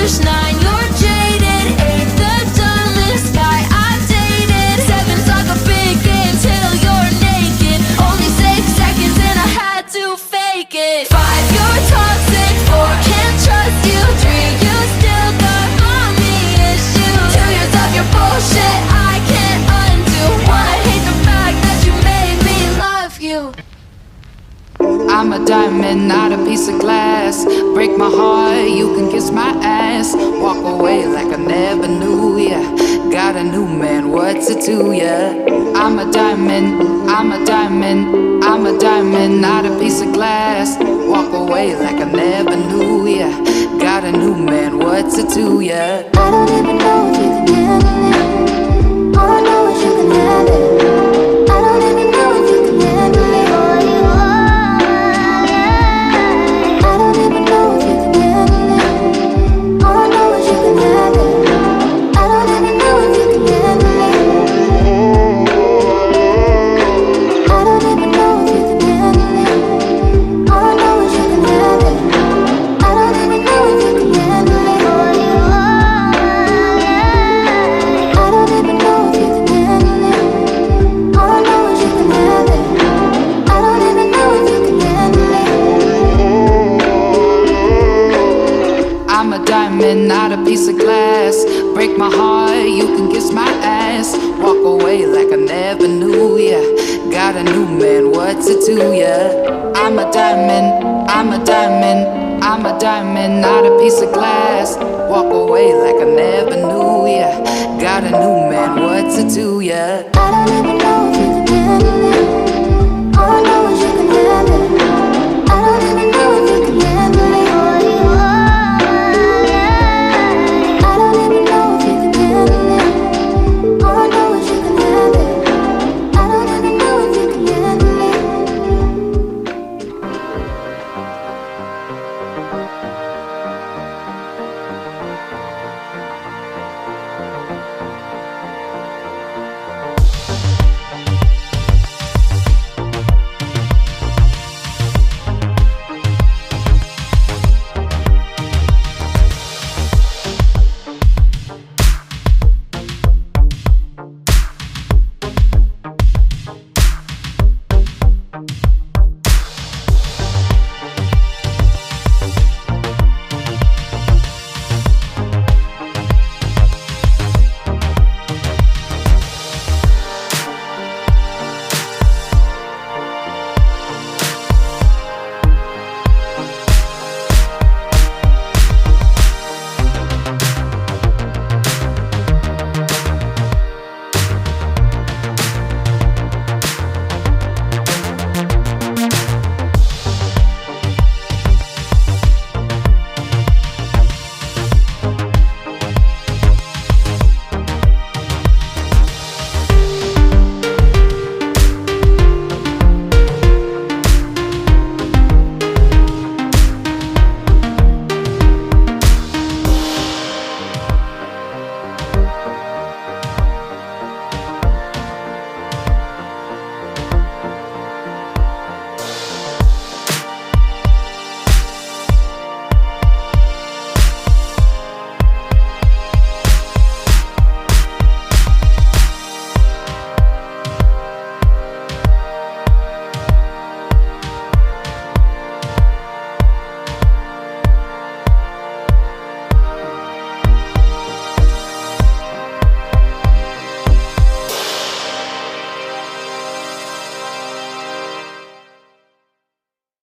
push 9, you're jaded. 8, the dumbest guy I've dated. 7's like a big game till you're naked. Only 6 seconds and I had to fake it. 5, you're toxic. 4, can't trust you. 3, you still got mommy issues. 2 years of your bullshit I can't undo. 1, I hate the fact that you made me love you. I'm a diamond, not a piece of glass. Break my heart, you can kiss my ass. Walk away like I never knew ya. Got a new man, what's it to ya? I'm a diamond, I'm a diamond, I'm a diamond, not a piece of glass. Walk away like I never knew ya. Got a new man, what's it to ya? I don't even know if you can handle it. All I know is you can have it. I don't even know if you can handle it. I don't even know if you can handle it. All I know is you can have it. I don't even know if you can handle it. I don't even know if you can handle it. All I know is you can have it. I don't even know if you can handle it. I don't even know if you can handle it. All I know is you can have it. I don't even know if you can handle it. I'm a diamond, not a piece of glass. Break my heart, you can kiss my ass. Walk away like I never knew ya. Got a new man, what's it to ya? I'm a diamond, I'm a diamond, I'm a diamond, not a piece of glass. Walk away like I never knew ya. Got a new man, what's it to ya? I don't even know if you can handle it.